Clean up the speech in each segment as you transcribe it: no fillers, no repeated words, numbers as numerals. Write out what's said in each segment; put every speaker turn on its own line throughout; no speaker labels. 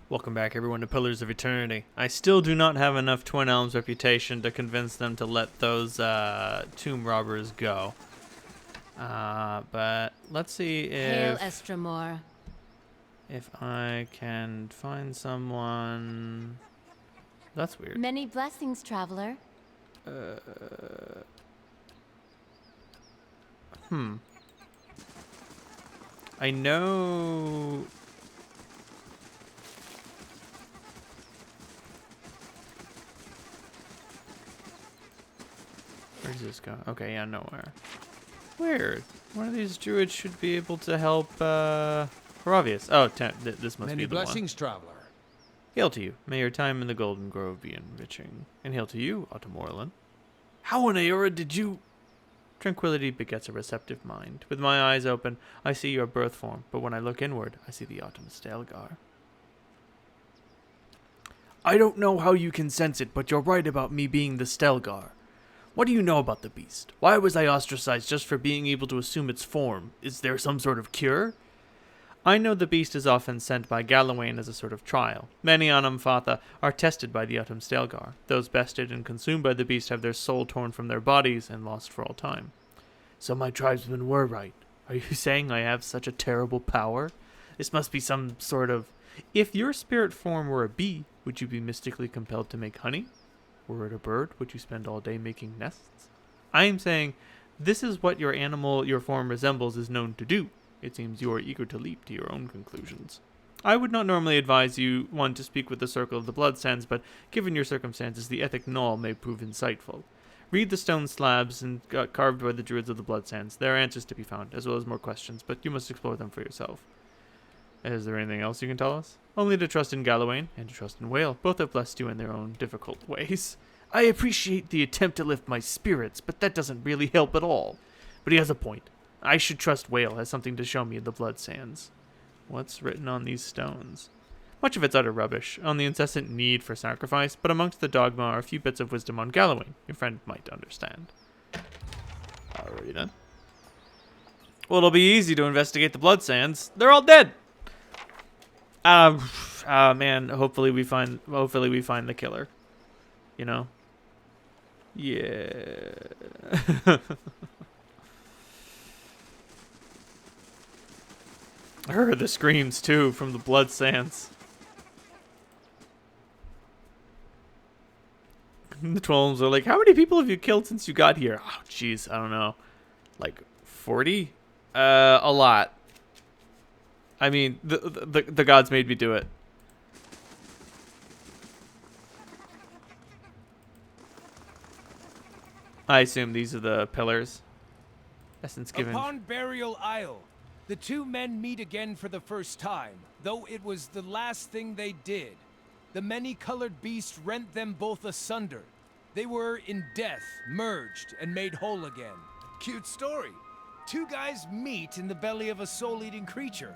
Welcome back, everyone, to Pillars of Eternity. I still do not have enough Twin Elms reputation to convince them to let those tomb robbers go. But let's see
Hail Estremor.
if I can find someone. That's weird.
Many blessings, traveler.
I know. Where does this go? Okay, yeah, nowhere. Weird. One of these druids should be able to help, Hiravias. Oh, this must
Many
be the
blessings, traveler.
one. Hail to you. May your time in the Golden Grove be enriching. And hail to you, Autumn. How in Aora did you... Tranquility begets a receptive mind. With my eyes open, I see your birth form, but when I look inward, I see the Autumn Stelgaer. I don't know how you can sense it, but you're right about me being the Stelgaer. What do you know about the beast? Why was I ostracized just for being able to assume its form? Is there some sort of cure? I know the beast is often sent by Galawain as a sort of trial. Many on Umfatha are tested by the Autumn Stelgaer. Those bested and consumed by the beast have their soul torn from their bodies and lost for all time. So my tribesmen were right. Are you saying I have such a terrible power? This must be some sort of... If your spirit form were a bee, would you be mystically compelled to make honey? Were it a bird, would you spend all day making nests? I am saying, this is what your form resembles is known to do. It seems you are eager to leap to your own conclusions. I would not normally advise you, one, to speak with the Circle of the Blood Sands, but given your circumstances, the ethic null may prove insightful. Read the stone slabs and carved by the druids of the Blood Sands. There are answers to be found, as well as more questions, but you must explore them for yourself. Is there anything else you can tell us? Only to trust in Galawain and to trust in Whale. Both have blessed you in their own difficult ways. I appreciate the attempt to lift my spirits, but that doesn't really help at all. But he has a point. I should trust Whale has something to show me in the Blood Sands. What's written on these stones? Much of it's utter rubbish, on the incessant need for sacrifice, but amongst the dogma are a few bits of wisdom on Galawain. Your friend might understand. Alrighty then. Well, it'll be easy to investigate the Blood Sands. They're all dead! Man, hopefully we find the killer. You know? Yeah. I heard the screams too from the Blood Sands. The trolls are like, how many people have you killed since you got here? Oh, jeez, I don't know. Like 40? A lot. I mean, the gods made me do it. I assume these are the pillars. Essence given.
Upon Burial Isle, the two men meet again for the first time, though it was the last thing they did. The many-colored beast rent them both asunder. They were, in death, merged and made whole again. Cute story. Two guys meet in the belly of a soul-eating creature.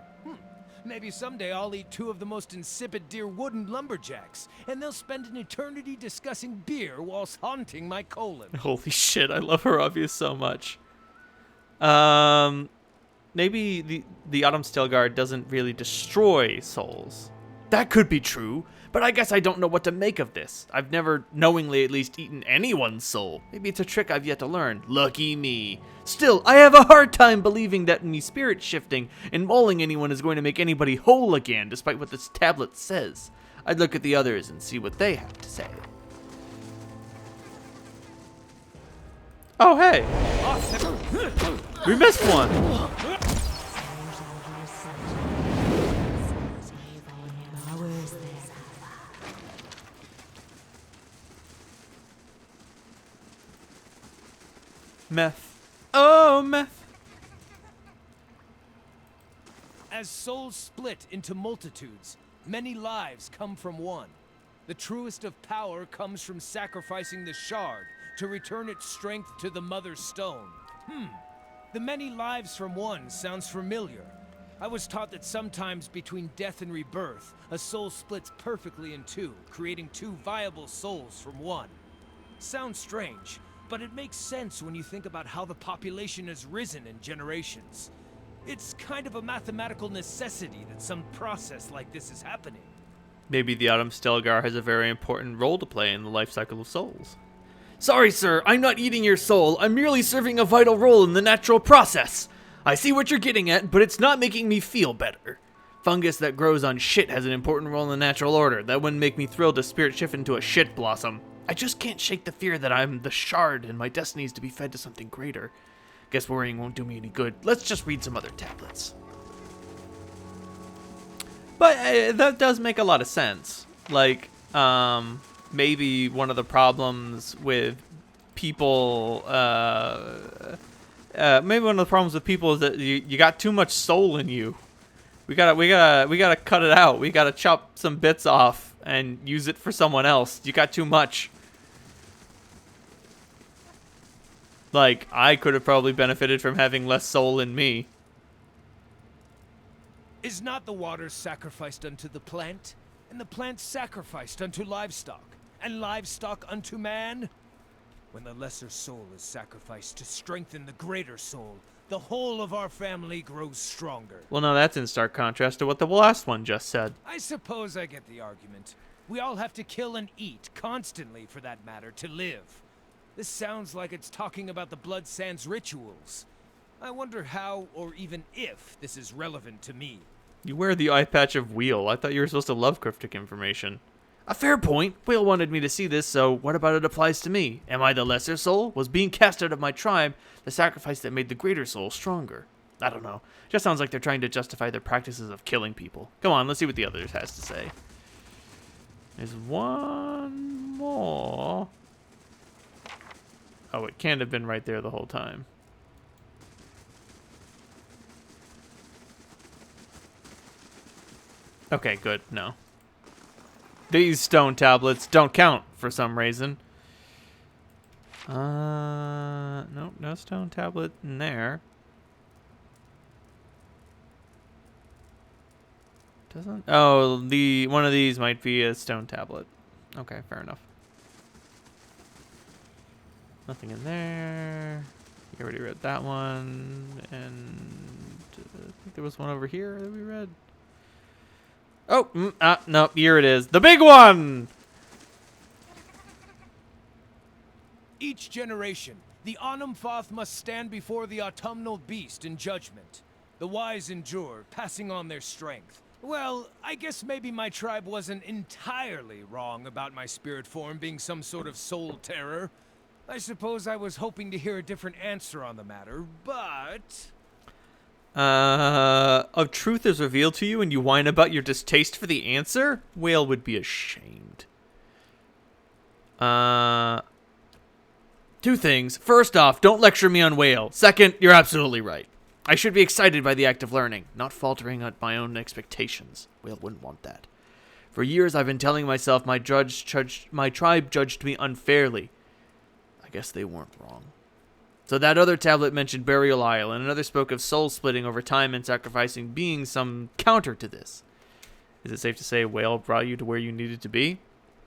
Maybe someday I'll eat two of the most insipid deer wooden lumberjacks, and they'll spend an eternity discussing beer whilst haunting my colon.
Holy shit, I love Hiravias so much. Maybe the Autumn Stelgaer doesn't really destroy souls. That could be true, but I guess I don't know what to make of this. I've never knowingly at least eaten anyone's soul. Maybe it's a trick I've yet to learn. Lucky me. Still, I have a hard time believing that any spirit shifting and mauling anyone is going to make anybody whole again, despite what this tablet says. I'd look at the others and see what they have to say. Oh, hey. We missed one. Meth. Oh, meth.
As souls split into multitudes, many lives come from one. The truest of power comes from sacrificing the shard to return its strength to the mother stone. The many lives from one sounds familiar. I was taught that sometimes between death and rebirth, a soul splits perfectly in two, creating two viable souls from one. Sounds strange, but it makes sense when you think about how the population has risen in generations. It's kind of a mathematical necessity that some process like this is happening.
Maybe the Autumn Stelgaer has a very important role to play in the life cycle of souls. Sorry, sir, I'm not eating your soul. I'm merely serving a vital role in the natural process. I see what you're getting at, but it's not making me feel better. Fungus that grows on shit has an important role in the natural order. That wouldn't make me thrilled to spirit shift into a shit blossom. I just can't shake the fear that I'm the shard and my destiny is to be fed to something greater. Guess worrying won't do me any good. Let's just read some other tablets. But that does make a lot of sense. Like, maybe one of the problems with people, maybe one of the problems with people is that you got too much soul in you. We gotta cut it out. We gotta chop some bits off and use it for someone else. You got too much. Like, I could have probably benefited from having less soul in me.
Is not the water sacrificed unto the plant, and the plant sacrificed unto livestock, and livestock unto man? When the lesser soul is sacrificed to strengthen the greater soul, the whole of our family grows stronger.
Well, no, that's in stark contrast to what the last one just said.
I suppose I get the argument. We all have to kill and eat, constantly for that matter, to live. This sounds like it's talking about the Blood Sands rituals. I wonder how, or even if, this is relevant to me.
You wear the eye patch of Wheel. I thought you were supposed to love cryptic information. A fair point. Whale wanted me to see this, so what about it applies to me? Am I the lesser soul? Was being cast out of my tribe the sacrifice that made the greater soul stronger? I don't know. Just sounds like they're trying to justify their practices of killing people. Come on, let's see what the others has to say. There's one more. Oh, it can't have been right there the whole time. Okay, good. No. These stone tablets don't count for some reason. Nope, no stone tablet in there. Doesn't? Oh, one of these might be a stone tablet. Okay, fair enough. Nothing in there. You already read that one, and I think there was one over here that we read. Oh, no, here it is. The big one!
Each generation, the Onumfoth must stand before the autumnal beast in judgment. The wise endure, passing on their strength. Well, I guess maybe my tribe wasn't entirely wrong about my spirit form being some sort of soul terror. I suppose I was hoping to hear a different answer on the matter, but...
A truth is revealed to you and you whine about your distaste for the answer? Whale would be ashamed. Two things. First off, don't lecture me on Whale. Second, you're absolutely right. I should be excited by the act of learning, not faltering at my own expectations. Whale wouldn't want that. For years I've been telling myself my tribe judged me unfairly. I guess they weren't wrong. So that other tablet mentioned Burial Isle, and another spoke of soul splitting over time and sacrificing being some counter to this. Is it safe to say Whale brought you to where you needed to be?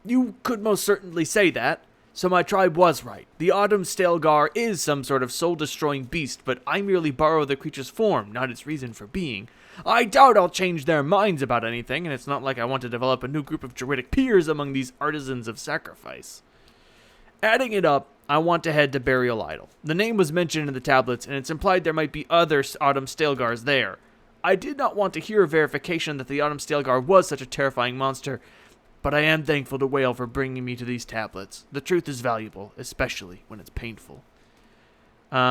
You could most certainly say that. So my tribe was right. The Autumn Stelgaer is some sort of soul-destroying beast, but I merely borrow the creature's form, not its reason for being. I doubt I'll change their minds about anything, and it's not like I want to develop a new group of druidic peers among these artisans of sacrifice. Adding it up, I want to head to Burial Idol. The name was mentioned in the tablets, and it's implied there might be other Autumn Stelgaers there. I did not want to hear verification that the Autumn Stelgaer was such a terrifying monster, but I am thankful to Whale for bringing me to these tablets. The truth is valuable, especially when it's painful. Do you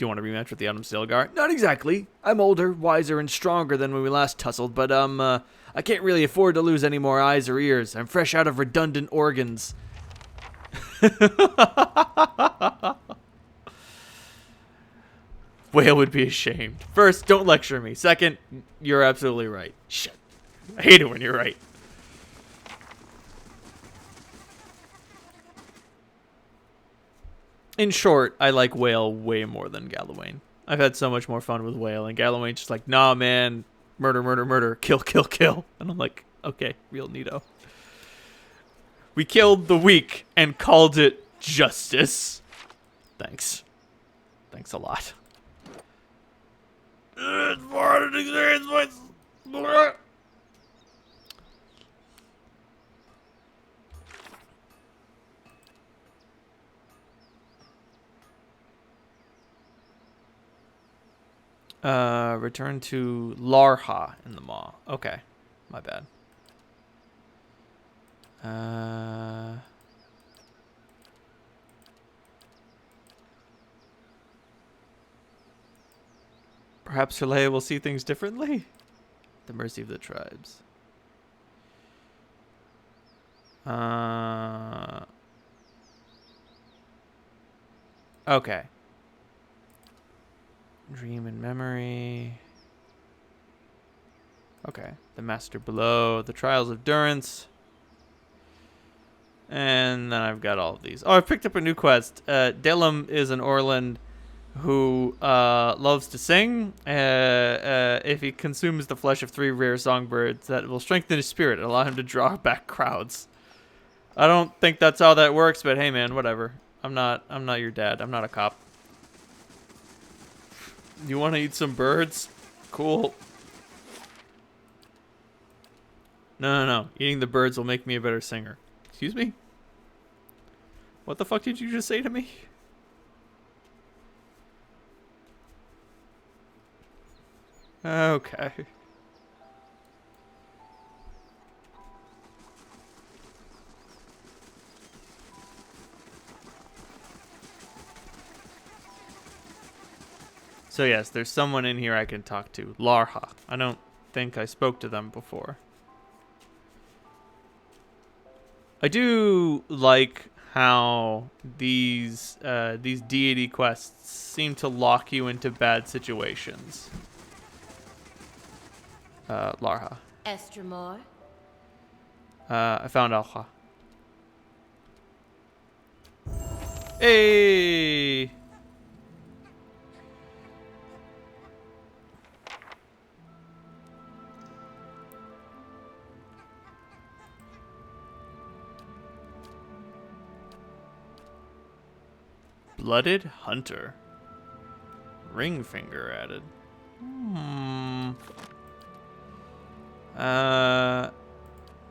want to rematch with the Autumn Stelgaer? Not exactly. I'm older, wiser, and stronger than when we last tussled, but I can't really afford to lose any more eyes or ears. I'm fresh out of redundant organs. Whale would be ashamed. First, don't lecture me. Second, you're absolutely right. Shit. I hate it when you're right. In short, I like Whale way more than Gallowayne. I've had so much more fun with Whale, and Gallowayne's just like, nah, man. Murder, murder, murder. Kill, kill, kill. And I'm like, okay, real neato. We killed the weak and called it justice. Thanks. Thanks a lot. It's part of the Barbarian's voice. Return to Larha in the Maw. Okay. My bad. Perhaps Hiralia will see things differently? The mercy of the tribes. Okay. Dream and memory. Okay. The Master Below. The Trials of Durance. And then I've got all of these. Oh, I picked up a new quest. Delum is an Orland who loves to sing. If he consumes the flesh of 3 rare songbirds, that will strengthen his spirit and allow him to draw back crowds. I don't think that's how that works, but hey, man, whatever. I'm not your dad. I'm not a cop. You want to eat some birds? Cool. No. Eating the birds will make me a better singer. Excuse me? What the fuck did you just say to me? Okay. So yes, there's someone in here I can talk to. Larha. I don't think I spoke to them before. I do like how these deity quests seem to lock you into bad situations. Larha.
Estremor.
I found Alha. Hey! Blooded Hunter. Ring finger added.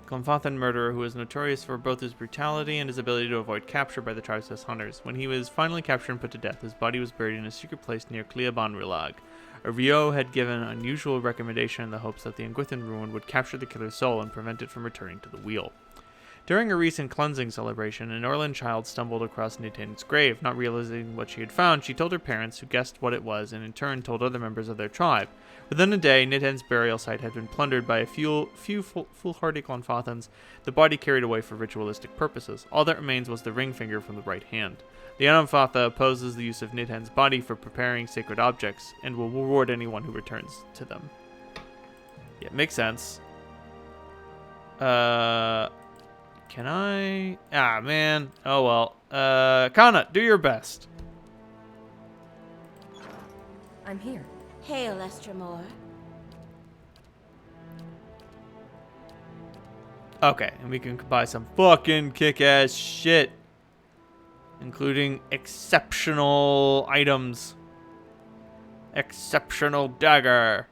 Glenfathan murderer who is notorious for both his brutality and his ability to avoid capture by the tribe's hunters. When he was finally captured and put to death, his body was buried in a secret place near Cleaban Rilag. A Rio had given an unusual recommendation in the hopes that the Anguithan ruin would capture the killer's soul and prevent it from returning to the wheel. During a recent cleansing celebration, an Orlan child stumbled across Nidhin's grave. Not realizing what she had found, she told her parents, who guessed what it was, and in turn told other members of their tribe. Within a day, Nidhin's burial site had been plundered by a few foolhardy Glenfathans, the body carried away for ritualistic purposes. All that remains was the ring finger from the right hand. The Anamfatha opposes the use of Nidhin's body for preparing sacred objects, and will reward anyone who returns to them. Yeah, makes sense. Can I? Ah, man. Oh, well. Kana, do your best.
I'm here.
Hail, Estremor.
Okay, and we can buy some fucking kick-ass shit. Including exceptional items. Exceptional dagger.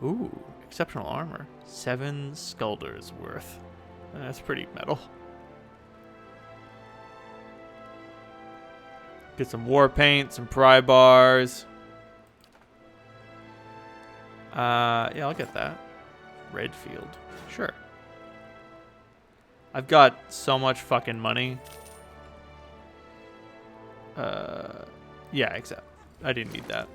Ooh, exceptional armor. 7 Skulders worth. That's pretty metal. Get some war paint, some pry bars. Yeah, I'll get that. Redfield. Sure. I've got so much fucking money. Yeah, except I didn't need that.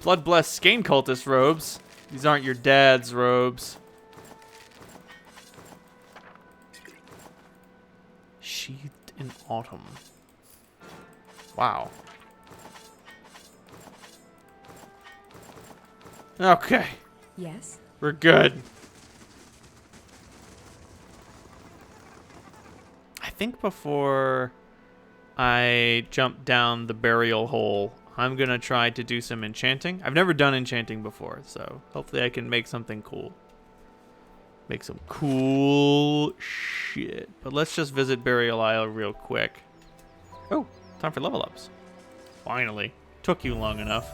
Blood-blessed Skane cultist robes. These aren't your dad's robes. Sheathed in autumn. Wow. Okay.
Yes?
We're good. I think before I jump down the burial hole, I'm going to try to do some enchanting. I've never done enchanting before, so hopefully I can make something cool. Make some cool shit. But let's just visit Burial Isle real quick. Oh, time for level ups. Finally. Took you long enough.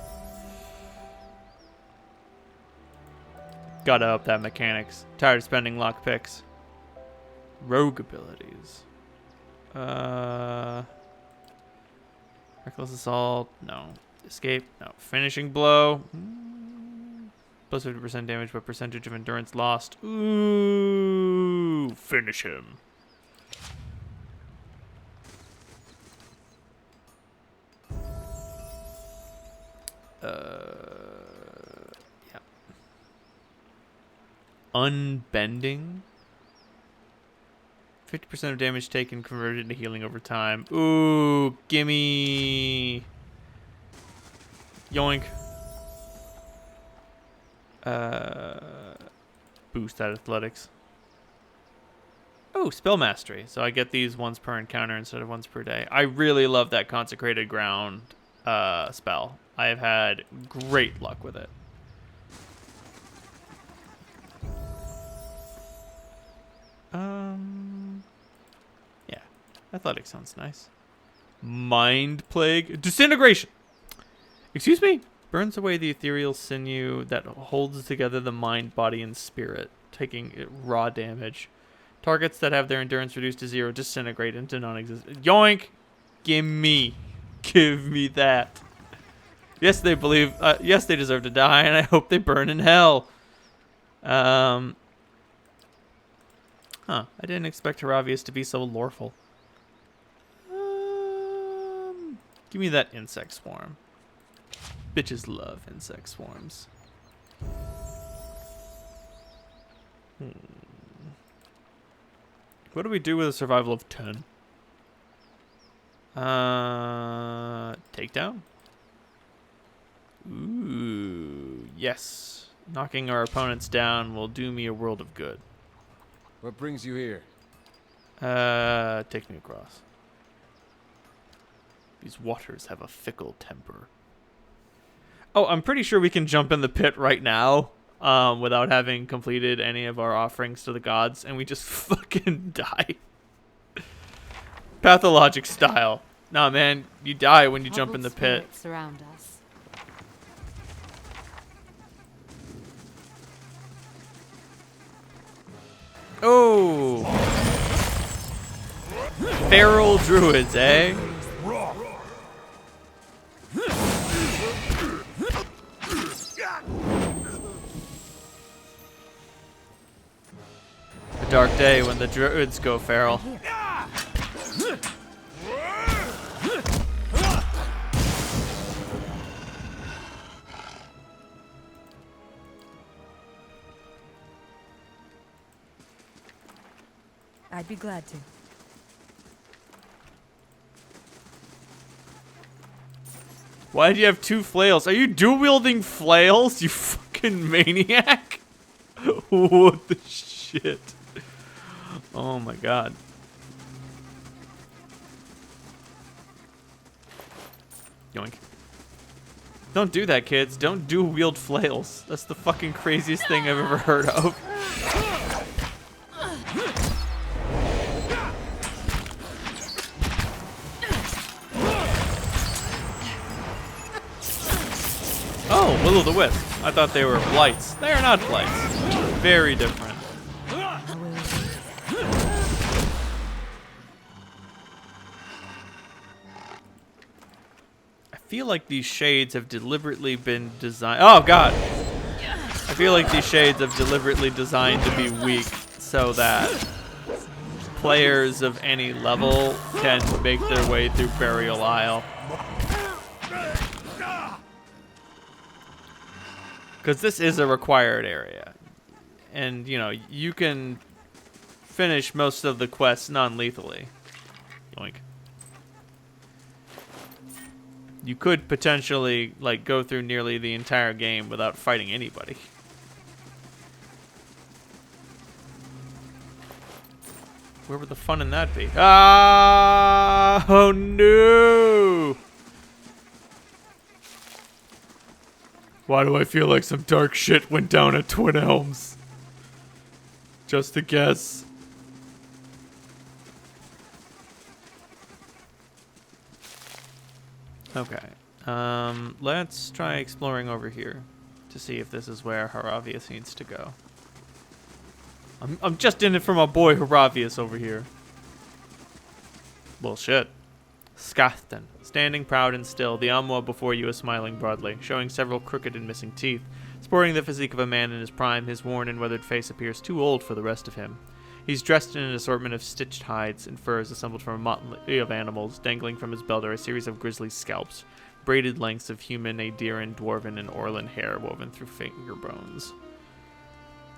Gotta up that mechanics. Tired of spending lockpicks. Rogue abilities. Reckless assault. No. Escape. No. Finishing blow. Plus 50% damage, but percentage of endurance lost. Ooh. Finish him. Yeah. Unbending. 50% of damage taken converted into healing over time. Ooh, gimme. Yoink. Boost at athletics. Oh, spell mastery. So I get these once per encounter instead of once per day. I really love that consecrated ground spell. I have had great luck with it. Yeah, athletics sounds nice. Mind plague, disintegration. Excuse me. Burns away the ethereal sinew that holds together the mind, body, and spirit, taking raw damage. Targets that have their endurance reduced to 0 disintegrate into non-existent. Yoink! Gimme. Give me that. Yes, they believe. Yes, they deserve to die, and I hope they burn in hell. Huh. I didn't expect Hiravias to be so loreful. Give me that insect swarm. Bitches love insect swarms. What do we do with a survival of 10? Takedown? Ooh, yes. Knocking our opponents down will do me a world of good.
What brings you here?
Take me across. These waters have a fickle temper. Oh, I'm pretty sure we can jump in the pit right now, without having completed any of our offerings to the gods, and we just fucking die. Pathologic style. Nah, man, you die when you jump in the pit.
Surround us.
Oh! Feral druids, eh? A dark day when the druids go feral.
I'd be glad to.
Why do you have 2 flails? Are you dual-wielding flails, you fucking maniac? What the shit? Oh my god. Yoink. Don't do that, kids. Don't dual-wield flails. That's the fucking craziest thing I've ever heard of. Oh, Will-o'-the-Wisp. I thought they were blights. They are not blights. Very different. I feel like these shades have deliberately been designed. Oh, God. I feel like these shades have deliberately designed to be weak so that players of any level can make their way through Burial Isle. Because this is a required area. And, you know, you can finish most of the quests non-lethally. Yoink. You could potentially, like, go through nearly the entire game without fighting anybody. Where would the fun in that be? Ah! Oh, no! Why do I feel like some dark shit went down at Twin Elms? Just a guess. Okay. Let's try exploring over here to see if this is where Hiravias needs to go. I'm just in it for my boy Hiravias over here. Bullshit. Skathten, standing proud and still, the Amwa before you is smiling broadly, showing several crooked and missing teeth. Sporting the physique of a man in his prime, his worn and weathered face appears too old for the rest of him. He's dressed in an assortment of stitched hides and furs assembled from a motley of animals. Dangling from his belt are a series of grisly scalps, braided lengths of human, Adirian, dwarven, and Orlan hair woven through finger bones.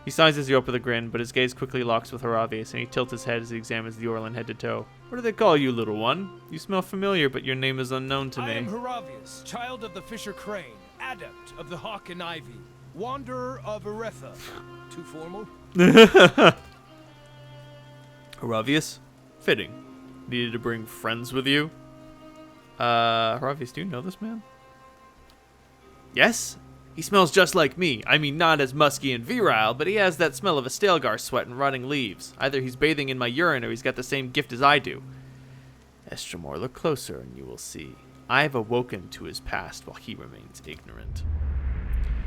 He sizes you up with a grin, but his gaze quickly locks with Hiravias, and he tilts his head as he examines the Orlan head to toe. What do they call you, little one? You smell familiar, but your name is unknown to me.
I am Hiravias, child of the Fisher Crane, adept of the Hawk and Ivy, wanderer of Eretha. Too formal?
Hiravias? Fitting. Needed to bring friends with you? Hiravias, do you know this man? Yes? He smells just like me. I mean, not as musky and virile, but he has that smell of a Stelgaer sweat and rotting leaves. Either he's bathing in my urine or he's got the same gift as I do. Estremor, look closer and you will see. I have awoken to his past while he remains ignorant.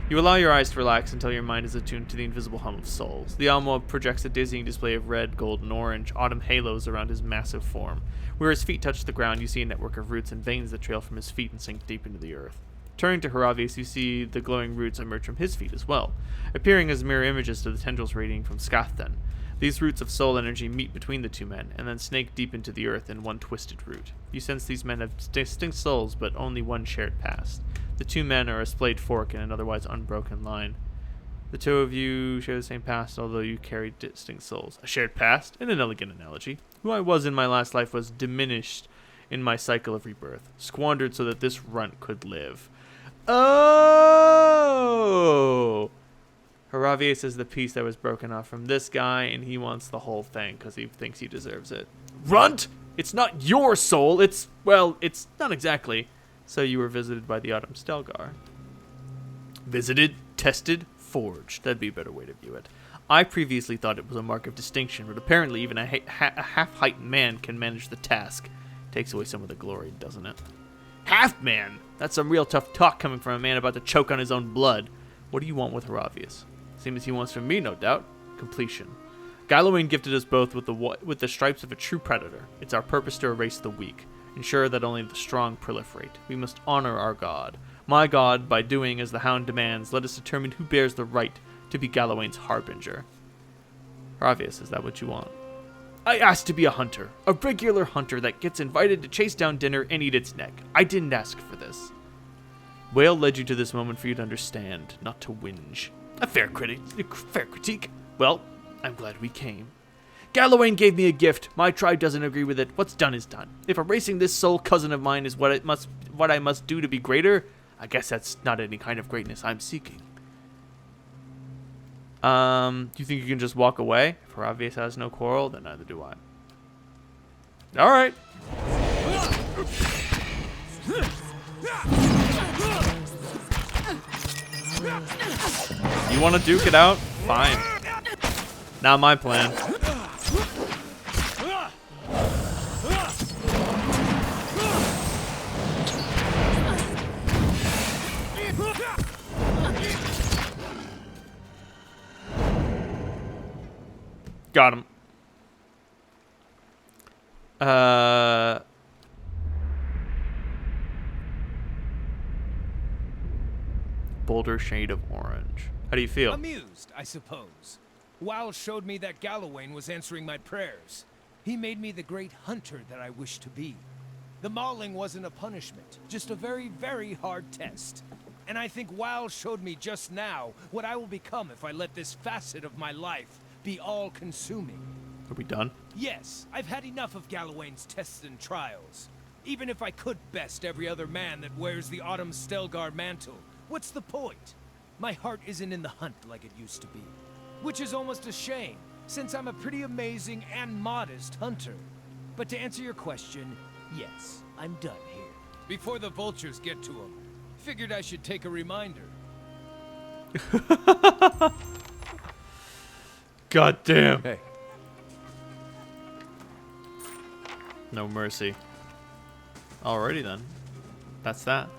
You allow your eyes to relax until your mind is attuned to the invisible hum of souls. The Almoa projects a dizzying display of red, gold, and orange, autumn halos around his massive form. Where his feet touch the ground, you see a network of roots and veins that trail from his feet and sink deep into the earth. Turning to Hiravias, you see the glowing roots emerge from his feet as well, appearing as mirror images to the tendrils radiating from Skathten. These roots of soul energy meet between the two men, and then snake deep into the earth in one twisted root. You sense these men have distinct souls, but only one shared past. The two men are a splayed fork in an otherwise unbroken line. The two of you share the same past, although you carry distinct souls. A shared past? In an elegant analogy. Who I was in my last life was diminished in my cycle of rebirth, squandered so that this runt could live. Oh! Hiravias is the piece that was broken off from this guy, and he wants the whole thing because he thinks he deserves it. Runt! It's not your soul, it's, well, it's not exactly. So you were visited by the Autumn Stelgaer. Visited, tested, forged. That'd be a better way to view it. I previously thought it was a mark of distinction, but apparently even a half-heightened man can manage the task. Takes away some of the glory, doesn't it? Half-man! That's some real tough talk coming from a man about to choke on his own blood. What do you want with Hiravias? Same as he wants from me, no doubt. Completion. Gallowayne gifted us both with the stripes of a true predator. It's our purpose to erase the weak. Ensure that only the strong proliferate. We must honor our god. My god, by doing as the hound demands, let us determine who bears the right to be Gallowayne's harbinger. Hiravias, is that what you want? I asked to be a hunter. A regular hunter that gets invited to chase down dinner and eat its neck. I didn't ask for this. Whale led you to this moment for you to understand, not to whinge. A fair critique. Well, I'm glad we came. Gallowayne gave me a gift. My tribe doesn't agree with it. What's done is done. If erasing this soul cousin of mine is what I must do to be greater, I guess that's not any kind of greatness I'm seeking. Do you think you can just walk away? If Hiravias has no quarrel, then neither do I. All right. You want to duke it out? Fine. Not my plan. Got him. Bolder shade of orange. How do you feel?
Amused, I suppose. Wal showed me that Gallowayne was answering my prayers. He made me the great hunter that I wish to be. The mauling wasn't a punishment, just a very, very hard test. And I think Wal showed me just now what I will become if I let this facet of my life be all-consuming.
Are we done?
Yes, I've had enough of Gallowayne's tests and trials. Even if I could best every other man that wears the Autumn Stelgaer mantle, what's the point? My heart isn't in the hunt like it used to be. Which is almost a shame, since I'm a pretty amazing and modest hunter. But to answer your question, yes, I'm done here. Before the vultures get to him, figured I should take a reminder.
God damn.
Hey.
No mercy. Alrighty then. that's that.